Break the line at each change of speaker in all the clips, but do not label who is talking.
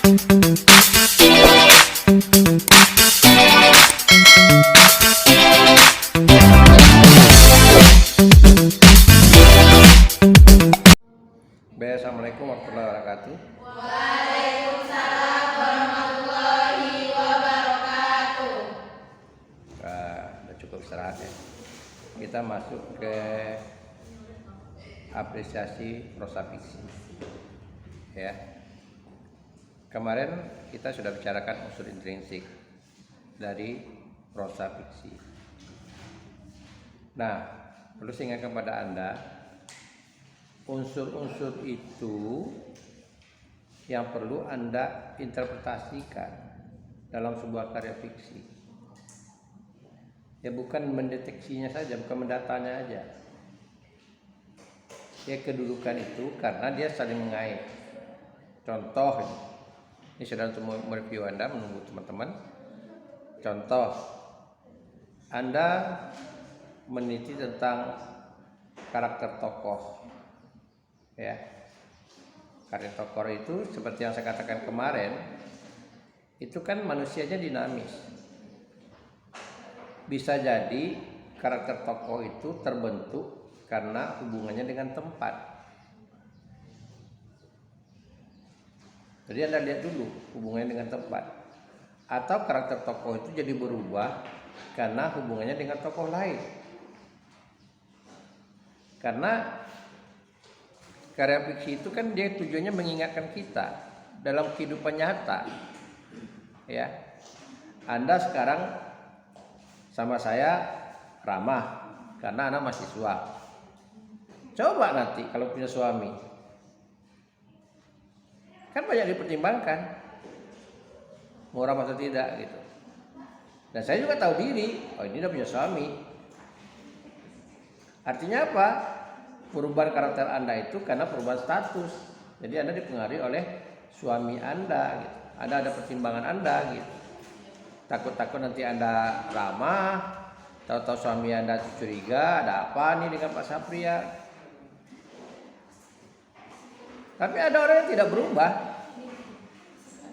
Assalamualaikum warahmatullahi wabarakatuh.
Waalaikumsalam warahmatullahi wabarakatuh.
Udah cukup istirahat ya. Kita masuk ke apresiasi prosa fiksi. Ya. Kemarin kita sudah bicarakan unsur intrinsik dari prosa fiksi. Nah, perlu saya ingatkan kepada Anda, unsur-unsur itu yang perlu Anda interpretasikan dalam sebuah karya fiksi. Ya bukan mendeteksinya saja, bukan mendatanya aja. Ya kedudukan itu karena dia saling mengait. Contoh, ini sedang untuk mereview Anda, menunggu teman-teman. Contoh, Anda meneliti tentang karakter tokoh. Ya, karakter tokoh itu seperti yang saya katakan kemarin, itu kan manusianya dinamis. Bisa jadi karakter tokoh itu terbentuk karena hubungannya dengan tempat. Jadi Anda lihat dulu hubungannya dengan tempat. Atau karakter tokoh itu jadi berubah karena hubungannya dengan tokoh lain. Karena karya fiksi itu kan dia tujuannya mengingatkan kita dalam kehidupan nyata. Ya. Anda sekarang sama saya ramah karena Anda mahasiswa. Coba nanti kalau punya suami. Kan banyak dipertimbangkan. Mau ramah atau tidak gitu. Dan saya juga tahu diri, oh ini udah punya suami. Artinya apa? Perubahan karakter Anda itu karena perubahan status. Jadi Anda dipengaruhi oleh suami Anda gitu. Ada pertimbangan Anda gitu. Takut-takut nanti Anda ramah, tahu-tahu suami Anda curiga, ada apa nih dengan Pak Sapria. Tapi ada orang yang tidak berubah.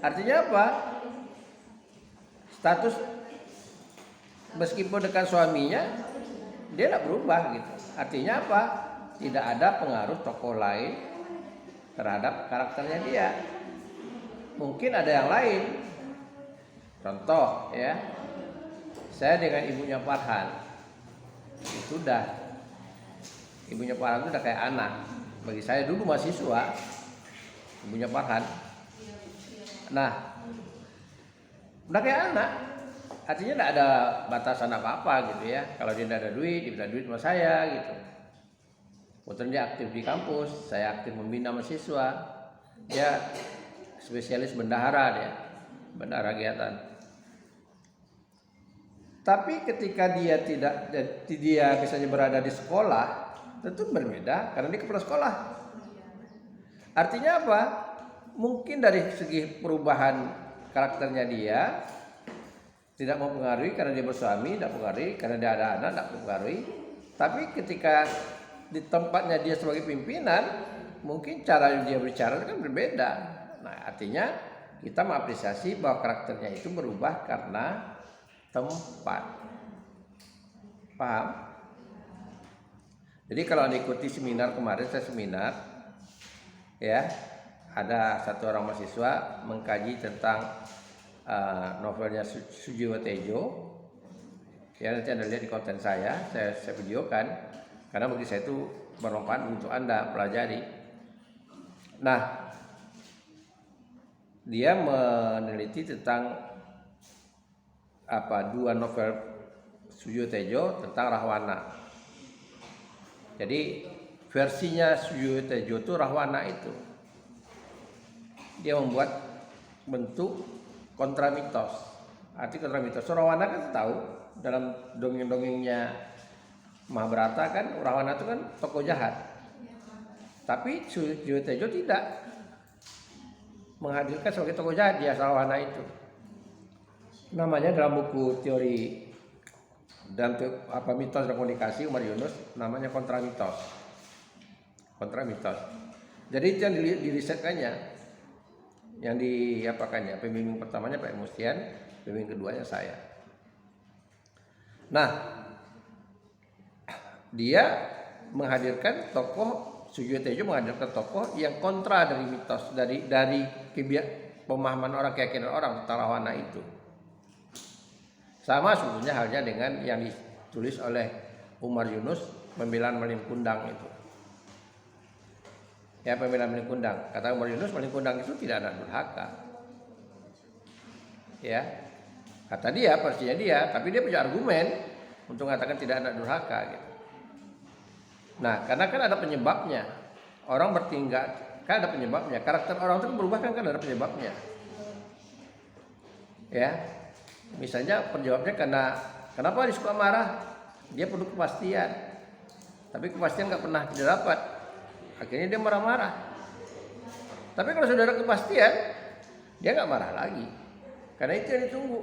Artinya apa? Status meskipun dekat suaminya, dia tidak berubah gitu. Artinya apa? Tidak ada pengaruh tokoh lain terhadap karakternya dia. Mungkin ada yang lain. Contoh ya, saya dengan ibunya Farhan, sudah ibunya Farhan itu udah kayak anak. Bagi saya dulu mahasiswa, ibunya Farhan. Nah, udah kayak anak. Artinya tidak ada batasan apa-apa gitu ya. Kalau dia tidak ada duit, dia minta duit sama saya gitu. Kebetulan dia aktif di kampus, saya aktif membina mahasiswa. Dia spesialis bendahara, bendahara kegiatan. Tapi ketika dia misalnya berada di sekolah, tentu berbeda karena dia kepala sekolah. Artinya apa? Mungkin dari segi perubahan karakternya dia tidak mempengaruhi karena dia bersuami, tidak mempengaruhi karena dia ada anak, tidak mempengaruhi. Tapi ketika di tempatnya dia sebagai pimpinan, mungkin cara dia bicara kan berbeda. Nah, artinya kita mengapresiasi bahwa karakternya itu berubah karena tempat. Paham? Jadi kalau Anda ikuti seminar kemarin, saya seminar, ya, ada satu orang mahasiswa mengkaji tentang novelnya Sujiwo Tejo. Ya, nanti Anda lihat di konten saya videokan. Karena bagi saya itu bermanfaat untuk Anda pelajari. Nah, dia meneliti tentang dua novel Sujiwo Tejo tentang Rahwana. Jadi versinya Sujiwo Tejo itu Rahwana itu dia membuat bentuk kontramitos. Arti kontramitos, Rahwana kan tahu dalam dongeng-dongengnya Mahabharata kan Rahwana itu kan tokoh jahat. Tapi Sujiwo Tejo tidak menghadirkan sebagai tokoh jahat dia Rahwana itu. Namanya dalam buku teori dan mitos dan komunikasi Umar Yunus namanya kontramitos. Kontramitos. Jadi itu yang dirisetkannya. Yang diapakannya, pembimbing pertamanya Pak Mustian, pembimbing keduanya saya. Nah, dia menghadirkan tokoh, Sujiwo Tejo menghadirkan tokoh yang kontra dari mitos, dari pemahaman orang, keyakinan orang tentang Rahwana itu. Sama sebetulnya halnya dengan yang ditulis oleh Umar Yunus, Pembelaan Malin Kundang itu. Ya, Pembelaan Malin Kundang. Kata Umar Yunus, Malin Kundang itu tidak anak durhaka. Ya, kata dia, versinya dia, tapi dia punya argumen untuk mengatakan tidak anak durhaka gitu. Nah, karena kan ada penyebabnya. Orang bertingkah kan ada penyebabnya. Karakter orang itu berubah kan ada penyebabnya. Ya. Misalnya penyebabnya kenapa dia suka marah? Dia perlu kepastian. Tapi kepastian nggak pernah dia dapat. Akhirnya dia marah-marah. Tapi kalau sudah ada kepastian, dia nggak marah lagi. Karena itu yang ditunggu.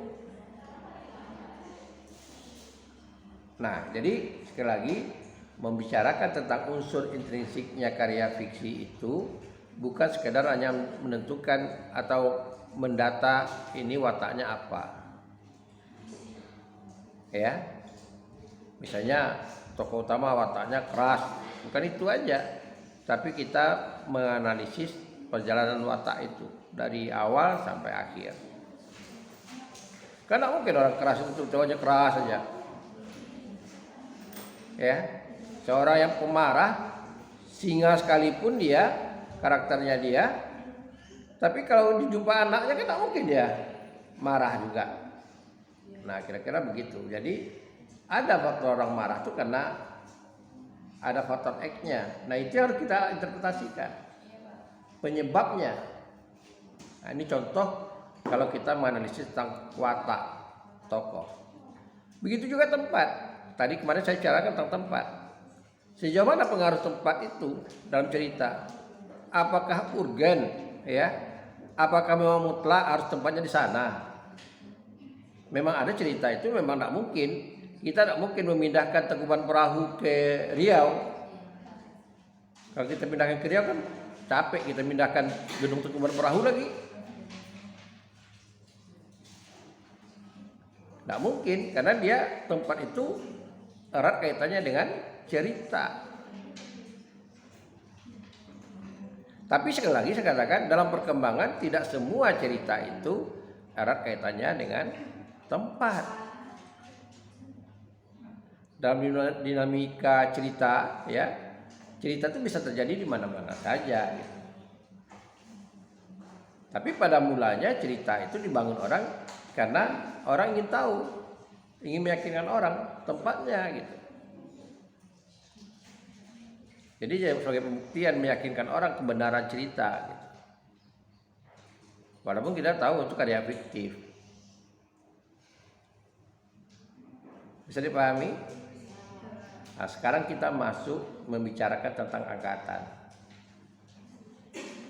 Nah, jadi sekali lagi membicarakan tentang unsur intrinsiknya karya fiksi itu bukan sekedar hanya menentukan atau mendata ini wataknya apa. Ya, misalnya tokoh utama wataknya keras, bukan itu aja, tapi kita menganalisis perjalanan watak itu dari awal sampai akhir. Karena mungkin orang keras itu cowoknya keras saja. Ya, seorang yang pemarah, singa sekalipun dia, karakternya dia, tapi kalau dijumpa anaknya kan tidak mungkin dia marah juga. Nah, kira-kira begitu. Jadi ada faktor orang marah itu karena ada faktor X-nya. Nah, itu harus kita interpretasikan penyebabnya. Nah, ini contoh kalau kita menganalisis tentang watak tokoh. Begitu juga tempat. Tadi kemarin saya bicarakan tentang tempat. Sejauh mana pengaruh tempat itu dalam cerita? Apakah urgen, ya? Apakah memang mutlak harus tempatnya di sana? Memang ada cerita itu memang tidak mungkin. Kita tidak mungkin memindahkan Tangkuban Perahu ke Riau. Kalau kita pindahkan ke Riau kan capek kita pindahkan gedung Tangkuban Perahu lagi. Tidak mungkin karena dia tempat itu erat kaitannya dengan cerita. Tapi sekali lagi saya katakan dalam perkembangan tidak semua cerita itu erat kaitannya dengan tempat. Dalam dinamika cerita, ya, cerita itu bisa terjadi di mana-mana saja. Gitu. Tapi pada mulanya cerita itu dibangun orang karena orang ingin tahu, ingin meyakinkan orang tempatnya, gitu. Jadi sebagai pembuktian meyakinkan orang kebenaran cerita. Gitu. Walaupun kita tahu itu karya fiktif. Bisa dipahami? Nah, sekarang kita masuk membicarakan tentang angkatan.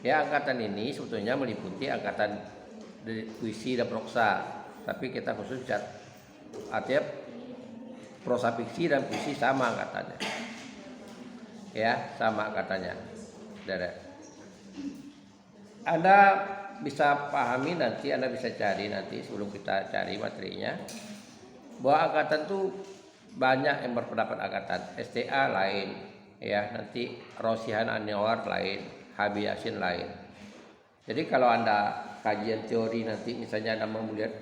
Ya, angkatan ini sebetulnya meliputi angkatan puisi dan proksa. Tapi kita khusus artinya prosa fiksi dan puisi sama angkatannya. Ya, sama angkatannya. Anda bisa pahami nanti, Anda bisa cari nanti sebelum kita cari materinya, bahwa angkatan itu banyak yang berpendapat angkatan. STA lain, ya, nanti Rosihan Anwar lain, Habib Yasin lain. Jadi kalau Anda kajian teori nanti misalnya Anda mau melihat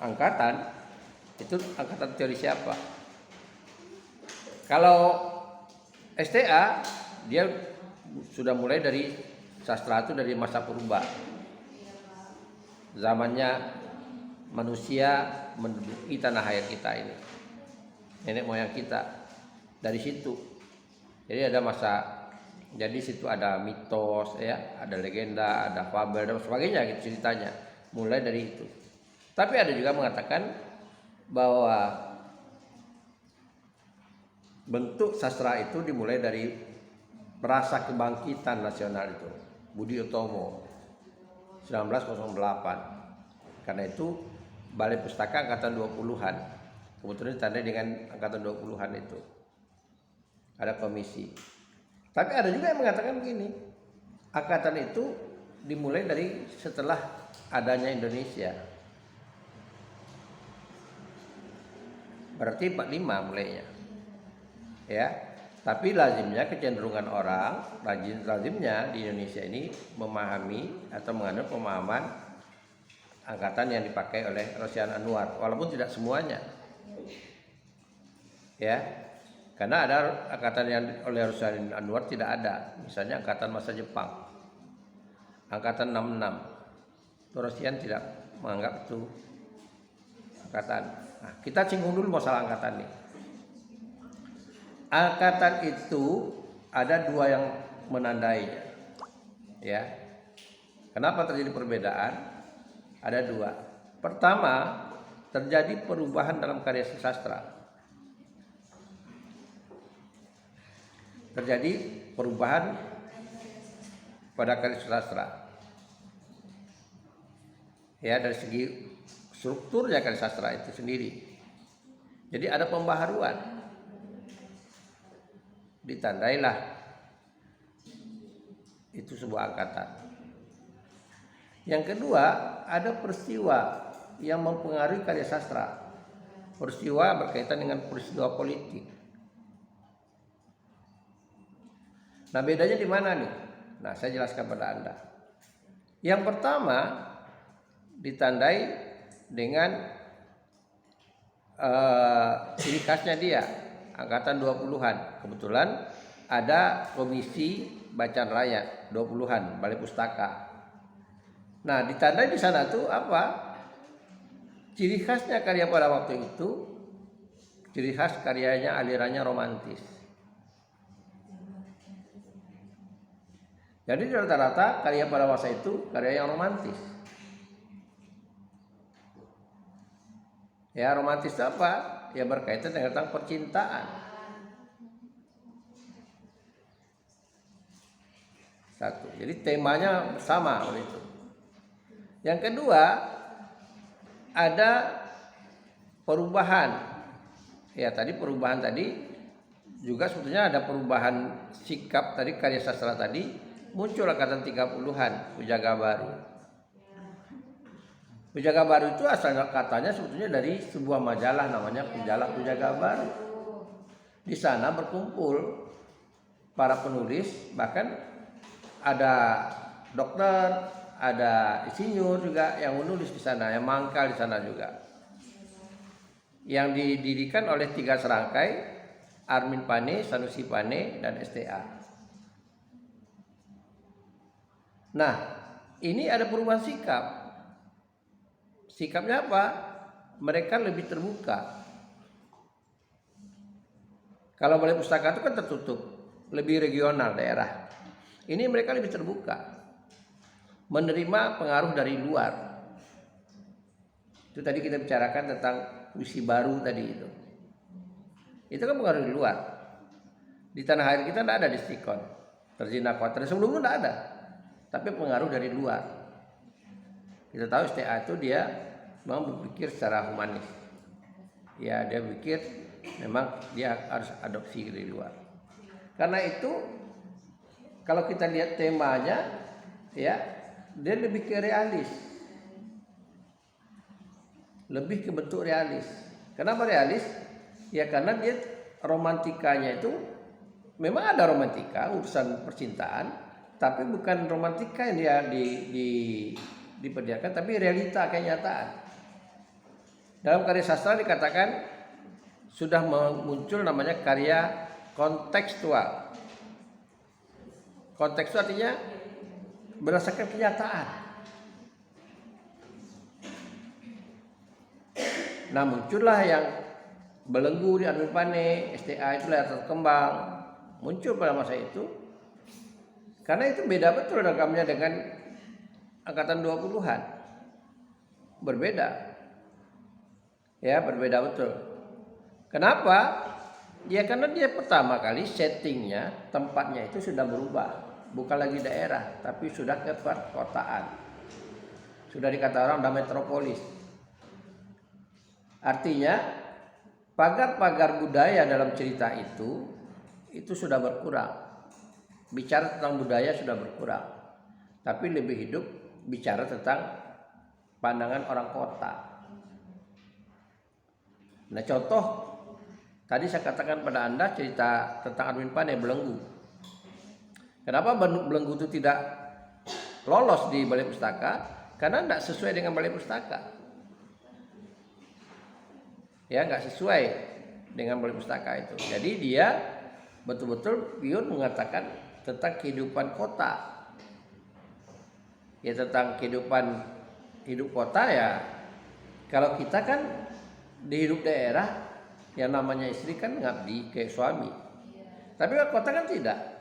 angkatan, itu angkatan teori siapa? Kalau STA dia sudah mulai dari sastra itu dari masa purba. Zamannya manusia menduduki tanah air kita ini. Nenek moyang kita. Dari situ. Jadi ada jadi situ ada mitos, ya, ada legenda, ada fabel dan sebagainya gitu ceritanya. Mulai dari itu. Tapi ada juga mengatakan bahwa bentuk sastra itu dimulai dari Perasa Kebangkitan Nasional itu, Budi Utomo 1908. Karena itu Balai Pustaka angkatan 20-an. Kebetulan ditandai dengan angkatan 20-an itu. Ada komisi. Tapi ada juga yang mengatakan begini, angkatan itu dimulai dari setelah adanya Indonesia. Berarti 45 mulainya. Ya. Tapi lazimnya kecenderungan orang, lazimnya di Indonesia ini memahami atau menganut pemahaman angkatan yang dipakai oleh Rosian Anwar, walaupun tidak semuanya. Ya. Karena ada angkatan yang oleh Rosian Anwar tidak ada, misalnya angkatan masa Jepang. Angkatan 66. Rosian tidak menganggap itu angkatan. Nah, kita singgung dulu masalah angkatan ini. Angkatan itu ada dua yang menandainya, ya. Kenapa terjadi perbedaan? Ada dua. Pertama, terjadi perubahan dalam karya sastra. Terjadi perubahan pada karya sastra. Ya, dari segi strukturnya karya sastra itu sendiri. Jadi ada pembaharuan. Ditandailah itu sebuah angkatan. Yang kedua, ada peristiwa yang mempengaruhi karya sastra. Peristiwa berkaitan dengan peristiwa politik. Nah, bedanya di mana nih? Nah, saya jelaskan pada Anda. Yang pertama, ditandai dengan ciri khasnya dia. Angkatan 20-an. Kebetulan ada komisi bacaan rakyat 20-an, Balai Pustaka. Nah, ditandai di sana tuh apa? Ciri khasnya karya pada waktu itu, ciri khas karyanya alirannya romantis. Jadi rata-rata karya pada masa itu karya yang romantis. Ya, romantis itu apa? Ya berkaitan dengan tentang percintaan. Satu. Jadi temanya sama itu. Yang kedua, ada perubahan. Ya, tadi perubahan tadi juga sebetulnya ada perubahan sikap tadi karya sastra tadi muncul angkatan 30-an, Pujangga Baru. Pujangga Baru itu asal katanya sebetulnya dari sebuah majalah namanya Pujangga Baru. Di sana berkumpul para penulis, bahkan ada dokter, ada insinyur juga yang menulis di sana, yang mangkal di sana juga. Yang didirikan oleh 3 serangkai, Armin Pane, Sanusi Pane, dan STA. Nah, ini ada perubahan sikap. Sikapnya apa? Mereka lebih terbuka. Kalau Balai Pustaka itu kan tertutup, lebih regional daerah. Ini mereka lebih terbuka, menerima pengaruh dari luar. Itu tadi kita bicarakan tentang puisi baru tadi itu. Itu kan pengaruh dari luar. Di tanah air kita tidak ada distikon, terjina kuatir. Sebelumnya tidak ada, tapi pengaruh dari luar. Kita tahu STA itu dia memang berpikir secara humanis. Ya, dia berpikir memang dia harus adopsi dari luar. Karena itu kalau kita lihat temanya, ya, dia lebih ke realis. Lebih ke bentuk realis. Kenapa realis? Ya karena dia romantikanya itu memang ada romantika, urusan percintaan, tapi bukan romantika yang dia diperlihatkan, tapi realita kenyataan. Dalam karya sastra dikatakan sudah muncul namanya karya kontekstual. Kontekstual artinya berdasarkan kenyataan. Nah, muncullah yang belenggu di Armin Pane, STA itu layar terkembang, muncul pada masa itu. Karena itu beda betul ragamnya dengan angkatan 20-an. Berbeda. Ya, berbeda betul. Kenapa? Ya karena dia pertama kali settingnya, tempatnya itu sudah berubah. Bukan lagi daerah, tapi sudah ke perkotaan. Sudah dikata orang udah metropolis. Artinya pagar-pagar budaya dalam cerita itu sudah berkurang. Bicara tentang budaya sudah berkurang. tapi lebih hidup bicara tentang pandangan orang kota. Nah contoh, tadi saya katakan pada Anda cerita tentang Arwin Pane belenggu. Kenapa belenggu itu tidak lolos di balai pustaka? Karena tidak sesuai dengan balai pustaka. Ya, nggak sesuai dengan balai pustaka itu. Jadi dia betul-betul pure mengatakan tentang kehidupan kota. Ya tentang kehidupan hidup kota ya. Kalau kita kan di hidup daerah yang namanya istri kan ngabdi kayak suami. Tapi kalau kota kan tidak.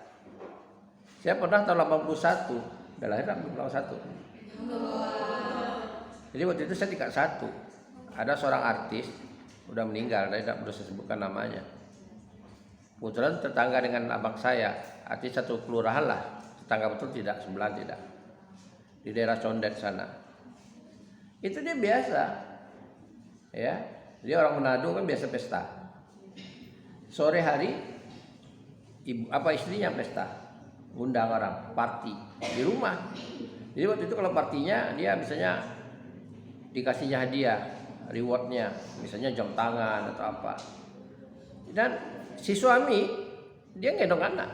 Saya pernah tahun 81, udah lahir 81. Jadi waktu itu saya tingkat 1. Ada seorang artis udah meninggal, saya tidak perlu sebutkan namanya. Kebetulan tetangga dengan abang saya, artis satu kelurahan lah. Tetangga betul tidak, sebelah tidak. Di daerah Condet sana. Itu dia biasa. Ya, dia orang Manado kan biasa pesta. Sore hari istrinya pesta. Undang orang, party di rumah. Jadi waktu itu kalau partinya dia misalnya dikasihnya hadiah, rewardnya, misalnya jam tangan atau apa. Dan si suami dia gendong anak.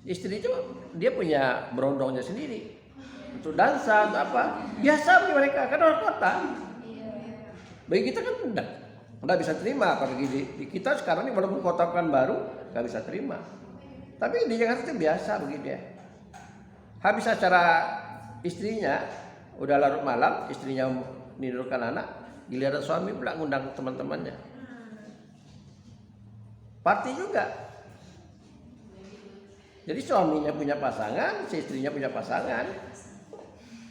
Istri itu dia punya berondongnya sendiri untuk dansa atau apa. Biasa bagi mereka kan orang kota. Bagi kita kan enggak bisa terima. Apalagi di kita sekarang ini walaupun kota kan baru enggak bisa terima. Tapi di Jakarta itu biasa bagi dia. Habis acara istrinya udah larut malam, istrinya menidurkan anak, giliran suami pula ngundang teman-temannya. Party juga. Jadi suaminya punya pasangan, si istrinya punya pasangan.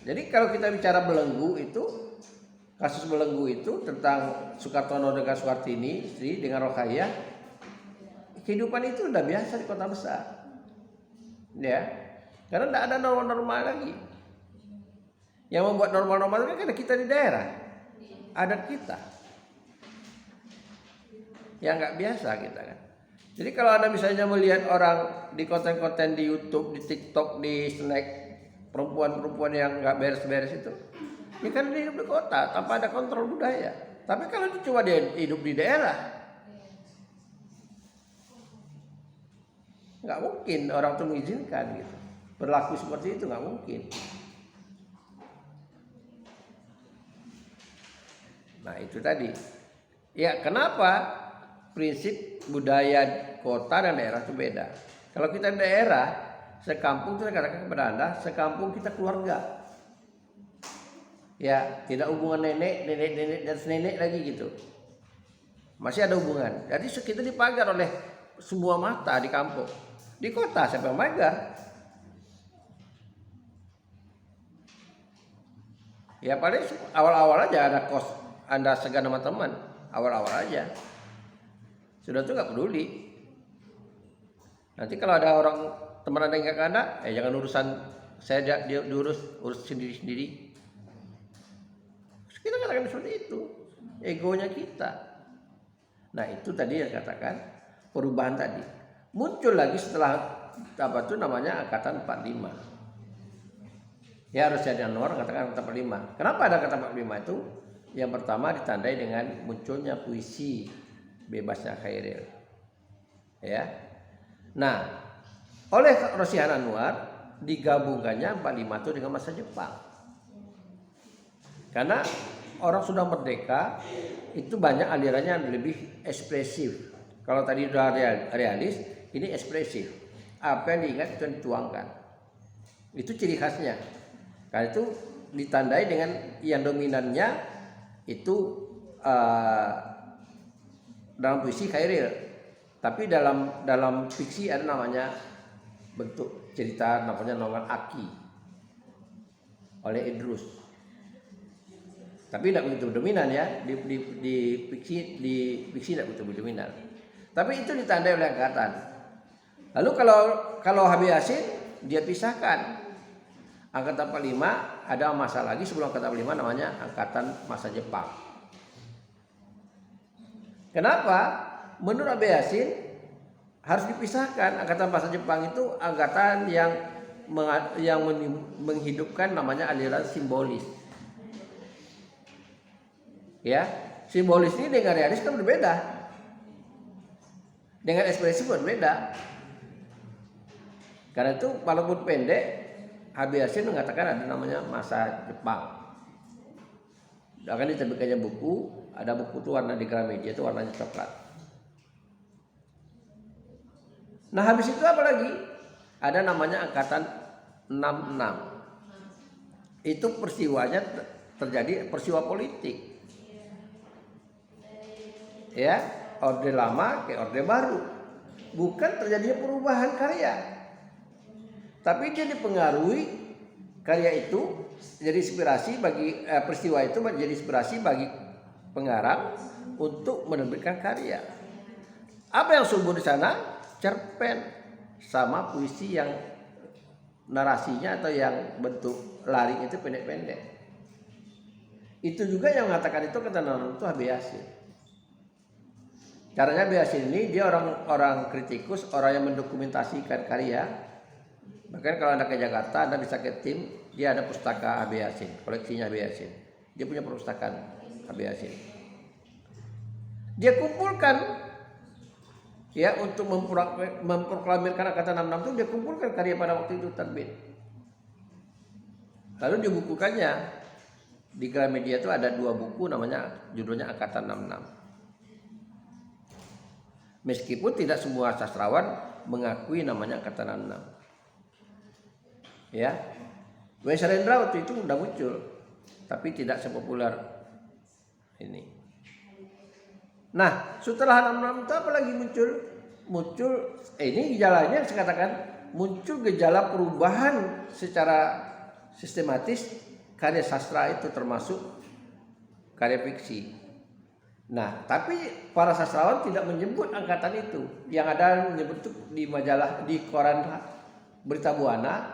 Jadi kalau kita bicara belenggu itu, kasus belenggu itu tentang Soekartono dengan Soekartini, istri dengan Rokhaya. Kehidupan itu udah biasa di kota besar, ya, karena tidak ada normal-normal lagi. Yang membuat normal-normal itu kan kita di daerah, adat kita, yang nggak biasa kita kan. Jadi kalau Anda misalnya melihat orang di konten-konten di YouTube, di TikTok, di snack, perempuan-perempuan yang nggak beres-beres itu, ini kan dia hidup di kota tanpa ada kontrol budaya. Tapi kalau coba dia hidup di daerah, nggak mungkin orang itu mengizinkan gitu. Berlaku seperti itu nggak mungkin. Nah itu tadi. Ya kenapa prinsip budaya kota dan daerah itu beda. Kalau kita di daerah, sekampung itu saya katakan kepada Anda, sekampung kita keluarga. Ya tidak hubungan nenek dan nenek lagi gitu. Masih ada hubungan. Jadi kita dipagar oleh semua mata di kampung. Di kota siapa yang magar? Ya paling awal-awal aja ada kos Anda segan sama teman, awal-awal aja. Sudah tuh nggak peduli. Nanti kalau ada orang teman Anda yang nggak ke Anda, jangan urusan saya dia urus sendiri-sendiri. Kita katakan seperti itu, egonya kita. Nah itu tadi yang katakan perubahan tadi. Muncul lagi setelah apa itu namanya angkatan 45. Ya harus ada nomor katakan angkatan 45. Kenapa ada angkatan 45 itu? Yang pertama ditandai dengan munculnya puisi bebasnya Khairil. Ya. Nah, oleh Rosihan Anwar digabungkannya 45 itu dengan masa Jepang. Karena orang sudah merdeka itu banyak alirannya yang lebih ekspresif. Kalau tadi sudah realis, ini ekspresif. Apa yang diingat itu yang dituangkan. Itu ciri khasnya. Karena itu ditandai dengan yang dominannya itu dalam puisi Khairil. Tapi dalam fiksi ada namanya bentuk cerita namanya Nongan Aki oleh Idrus. Tapi tidak begitu dominan ya di fiksi tidak begitu dominan. Tapi itu ditandai oleh angkatan. Lalu kalau Habib Yasin dia pisahkan. Angkatan 45 ada masa lagi sebelum angkatan 45 namanya angkatan masa Jepang. Kenapa? Menurut Habib Yasin harus dipisahkan. Angkatan masa Jepang itu angkatan yang menghidupkan namanya aliran simbolis. Ya, simbolis ini dengan realis kan berbeda. Dengan ekspresi berbeda. Karena itu walaupun pendek, H.B. Yasin mengatakan ada namanya masa Jepang. Akan diterbitkannya buku, ada buku itu warna di Gramedia itu warnanya coklat. Nah habis itu apa lagi? Ada namanya angkatan 66. Itu peristiwanya terjadi peristiwa politik. Ya, orde lama ke orde baru. Bukan terjadinya perubahan karya. Tapi dia dipengaruhi karya itu jadi inspirasi bagi peristiwa itu menjadi inspirasi bagi pengarang untuk menerbitkan karya. Apa yang subur di sana? Cerpen sama puisi yang narasinya atau yang bentuk laring itu pendek-pendek. Itu juga yang mengatakan itu kata itu H.B. Yasin. Caranya H.B. Yasin ini dia orang kritikus, orang yang mendokumentasikan karya. Bahkan kalau Anda ke Jakarta, Anda bisa ke tim, dia ada pustaka H.B. Yasin, koleksinya H.B. Yasin. Dia punya perpustakaan H.B. Yasin. Dia kumpulkan ya untuk memproklamirkan angkatan 66 itu dia kumpulkan karya pada waktu itu terbit. Lalu dibukukannya di Gramedia itu ada 2 buku namanya judulnya Angkatan 66. Meskipun tidak semua sastrawan mengakui namanya Angkatan 66. Ya. W. Sarendra waktu itu sudah muncul tapi tidak sepopuler ini. Nah, setelah 66 itu apa lagi muncul? Muncul ini gejalanya saya katakan muncul gejala perubahan secara sistematis karya sastra itu termasuk karya fiksi. Nah, tapi para sastrawan tidak menyebut angkatan itu. Yang ada menyebut itu di majalah di koran Berita Buana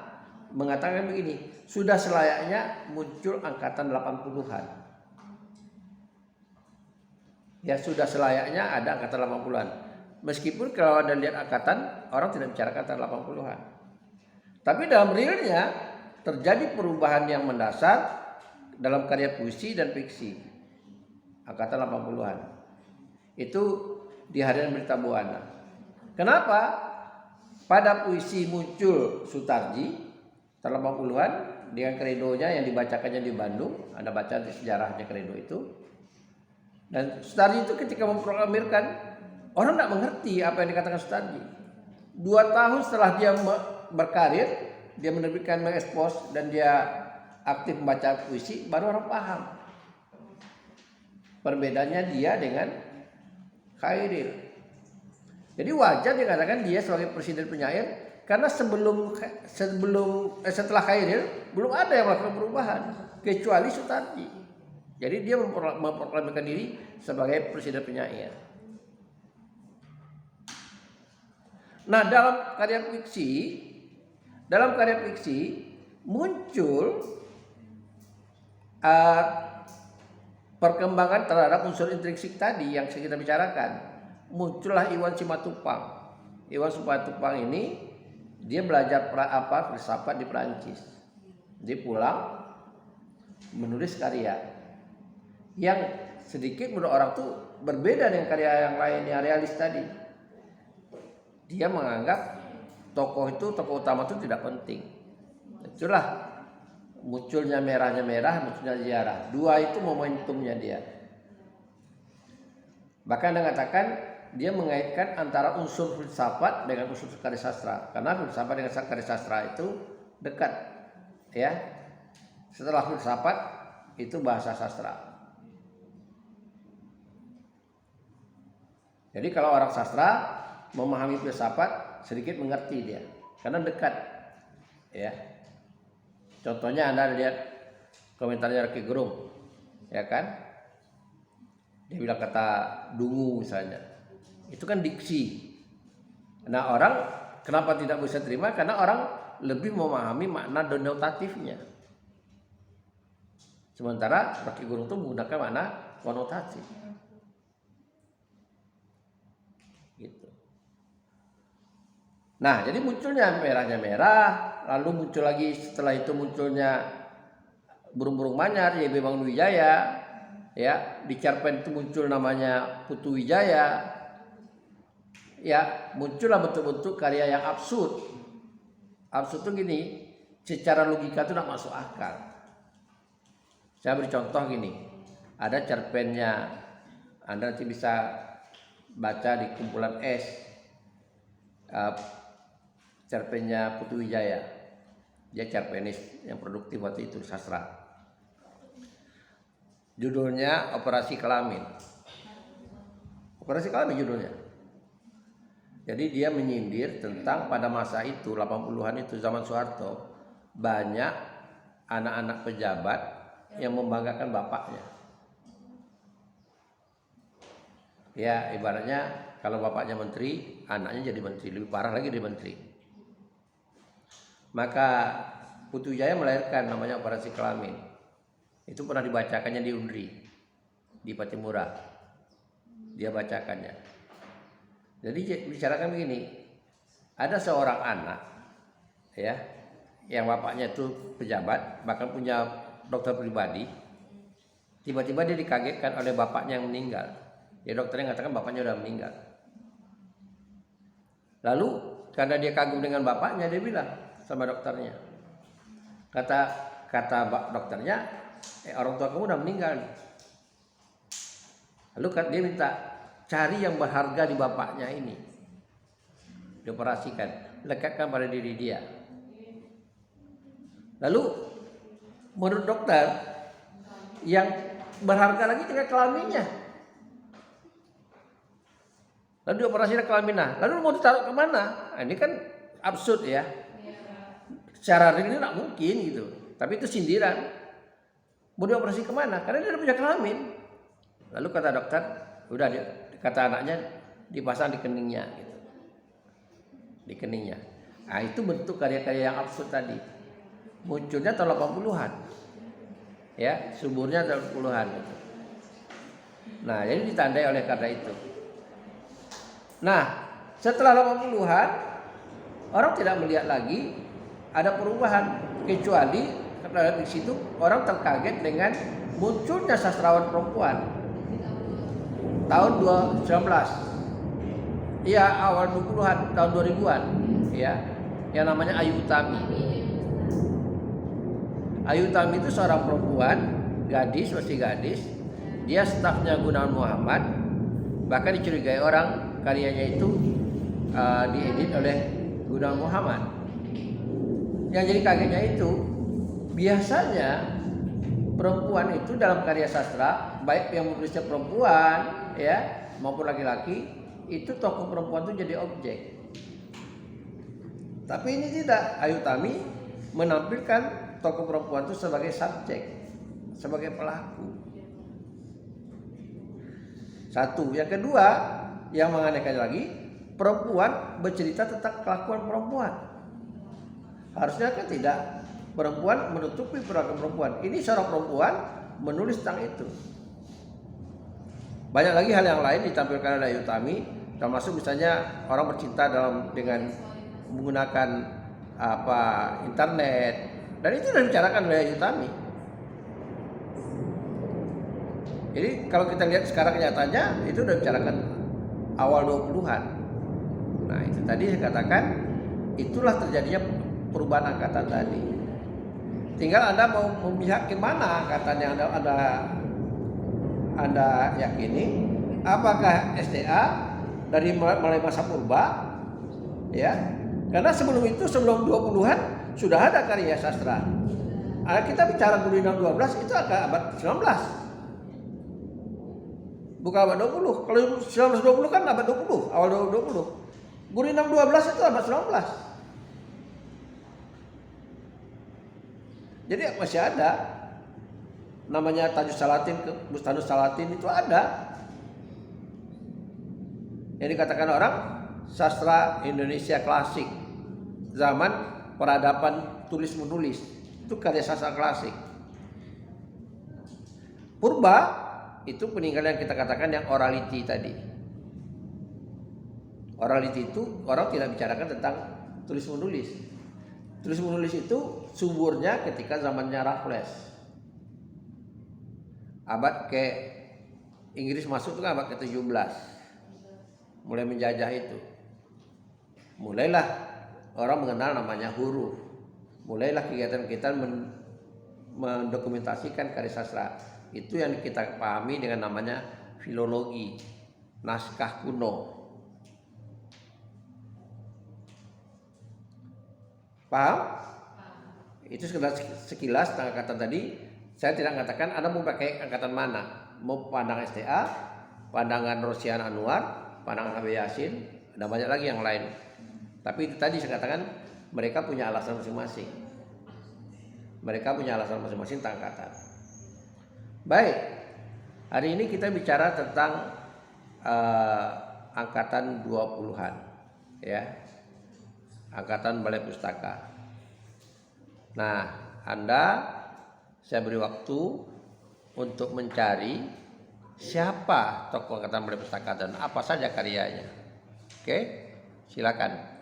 mengatakan begini, sudah selayaknya muncul angkatan 80-an. Ya sudah selayaknya ada angkatan 80-an. Meskipun kalau Anda lihat angkatan, orang tidak bicara angkatan 80-an. Tapi dalam realnya terjadi perubahan yang mendasar dalam karya puisi dan fiksi. Angkatan 80-an. Itu di harian Berita Buana. Kenapa? Pada puisi muncul Sutarji tahun 80-an dengan kredonya yang dibacakannya di Bandung. Anda baca di sejarahnya kredo itu. Dan Sutarji itu ketika memproklamirkan, orang tidak mengerti apa yang dikatakan Sutarji. 2 tahun setelah dia berkarir, dia menerbitkan, mengekspos dan dia aktif membaca puisi, baru orang paham perbedaannya dia dengan Khairil. Jadi wajar dikatakan dia sebagai presiden penyair karena setelah Khairil belum ada yang melakukan perubahan kecuali Sutarji. Jadi dia memproklamirkan diri sebagai presiden penyair. Nah, dalam karya fiksi muncul perkembangan terhadap unsur intrinsik tadi yang kita bicarakan. Muncullah Iwan Simatupang. Iwan Simatupang ini dia belajar filsafat di Perancis. Dia pulang menulis karya yang sedikit menurut orang tuh berbeda dengan karya yang lain yang realis tadi. Dia menganggap tokoh utama itu tidak penting. Itulah munculnya merahnya merah, munculnya ziarah. 2 itu momentumnya dia. Bahkan dia mengatakan dia mengaitkan antara unsur filsafat dengan unsur karya sastra. Karena filsafat dengan karya sastra itu dekat. Ya. Setelah filsafat itu bahasa sastra. Jadi kalau orang sastra memahami filsafat sedikit mengerti dia karena dekat. Ya. Contohnya Anda lihat komentarnya Rocky Gerung, ya kan? Dia bilang kata dungu misalnya. Itu kan diksi. Nah, orang kenapa tidak bisa terima? Karena orang lebih memahami makna denotatifnya. Sementara Rocky Gerung itu menggunakan makna konotasi. Gitu. Nah, jadi munculnya merahnya merah, lalu muncul lagi setelah itu munculnya burung-burung manyar, YB Mangunwijaya, ya di cerpen itu muncul namanya Putu Wijaya, ya muncullah bentuk-bentuk karya yang absurd. Absurd itu gini, secara logika itu tidak masuk akal. Saya beri contoh gini, ada cerpennya, Anda nanti bisa baca di kumpulan S, cerpennya Putu Wijaya. Dia cerpenis yang produktif waktu itu, sastra. Judulnya Operasi Kelamin. Operasi Kelamin judulnya. Jadi dia menyindir tentang pada masa itu 80-an itu zaman Soeharto banyak anak-anak pejabat yang membanggakan bapaknya. Ya ibaratnya kalau bapaknya menteri, anaknya jadi menteri, lebih parah lagi jadi menteri. Maka Putu Wijaya melahirkan namanya Operasi Kelamin. Itu pernah dibacakannya di Undri, di Patimura. Dia bacakannya. Jadi bicarakan begini, ada seorang anak, ya, yang bapaknya itu pejabat, bahkan punya dokter pribadi. Tiba-tiba dia dikagetkan oleh bapaknya yang meninggal. Ya dokternya mengatakan bapaknya sudah meninggal. Lalu karena dia kagum dengan bapaknya, dia bilang sama dokternya, kata dokternya, orang tua kamu udah meninggal. Lalu dia minta cari yang berharga di bapaknya ini, dioperasikan, lekatkan pada diri dia. Lalu menurut dokter yang berharga lagi tinggal kelaminnya. Lalu dioperasikan kelaminnya. Lalu mau ditaruh kemana? Nah, ini kan absurd ya. Secara real ini tidak mungkin gitu. Tapi itu sindiran. Mau dioperasi kemana? Karena dia punya kelamin. Lalu kata dokter, udah kata anaknya dipasang di keningnya gitu. Di keningnya. Nah, itu bentuk karya-karya yang absurd tadi. Munculnya tahun 80-an. Ya, suburnya tahun 80-an gitu. Nah, jadi ditandai oleh karena itu. Nah, setelah 80-an orang tidak melihat lagi ada perubahan, kecuali di situ orang terkaget dengan munculnya sastrawan perempuan tahun 2019. Iya, awal 20-an, tahun 2000-an, ya. Yang namanya Ayu Utami. Ayu Utami itu seorang perempuan, gadis, masih gadis. Dia stafnya Gunawan Muhammad. Bahkan dicurigai orang karyanya itu diedit oleh Gunawan Muhammad. Yang jadi kagetnya itu, biasanya perempuan itu dalam karya sastra, baik yang menulisnya perempuan ya maupun laki-laki, itu tokoh perempuan itu jadi objek. Tapi ini tidak, Ayu Utami menampilkan tokoh perempuan itu sebagai subjek, sebagai pelaku. Satu, yang kedua, yang menganehkan lagi, perempuan bercerita tentang kelakuan perempuan. Harusnya kan tidak, perempuan menutupi perilaku perempuan. Ini seorang perempuan menulis tentang itu. Banyak lagi hal yang lain ditampilkan oleh Ayu Utami, termasuk misalnya orang bercinta dengan menggunakan internet, dan itu sudah dibicarakan oleh Ayu Utami. Jadi kalau kita lihat sekarang kenyataannya itu sudah dibicarakan awal 20-an. Nah itu tadi saya katakan, itulah terjadinya perubahan angkatan tadi. Tinggal Anda mau memihak ke mana angkatan yang Anda yakini. Apakah SDA dari mulai masa purba, ya? Karena sebelum itu, sebelum 20-an sudah ada karya sastra. Kita bicara Gurinang 12 itu agak abad 19. Bukan abad 20. Kalau 1920 kan abad 20, awal 20. Gurinang 12 itu abad 19. Jadi masih ada namanya Tajus Salatin, Bustanus Salatin itu ada. Yang dikatakan orang sastra Indonesia klasik, zaman peradaban tulis menulis, itu karya sastra klasik. Purba itu peninggalan yang kita katakan yang orality tadi. Orality itu orang tidak bicarakan tentang tulis menulis. Tulis menulis itu suburnya ketika zamannya Raffles. Abad ke Inggris masuk itu kan abad ke-17. Mulai menjajah itu. Mulailah orang mengenal namanya huruf. Mulailah kegiatan kita mendokumentasikan karya sastra. Itu yang kita pahami dengan namanya filologi, naskah kuno. Paham? Itu sekilas angkatan tadi. Saya tidak mengatakan Anda mau pakai angkatan mana. Mau pandangan STA, pandangan Rosian Anwar, pandangan Habib Yasin, ada banyak lagi yang lain. Tapi itu tadi saya katakan mereka punya alasan masing-masing. Mereka punya alasan masing-masing tentang angkatan. Baik, hari ini kita bicara tentang angkatan 20-an, ya, angkatan Balai Pustaka. Nah, saya beri waktu untuk mencari siapa tokoh angkatan Balai Pustaka dan apa saja karyanya. Oke, silakan.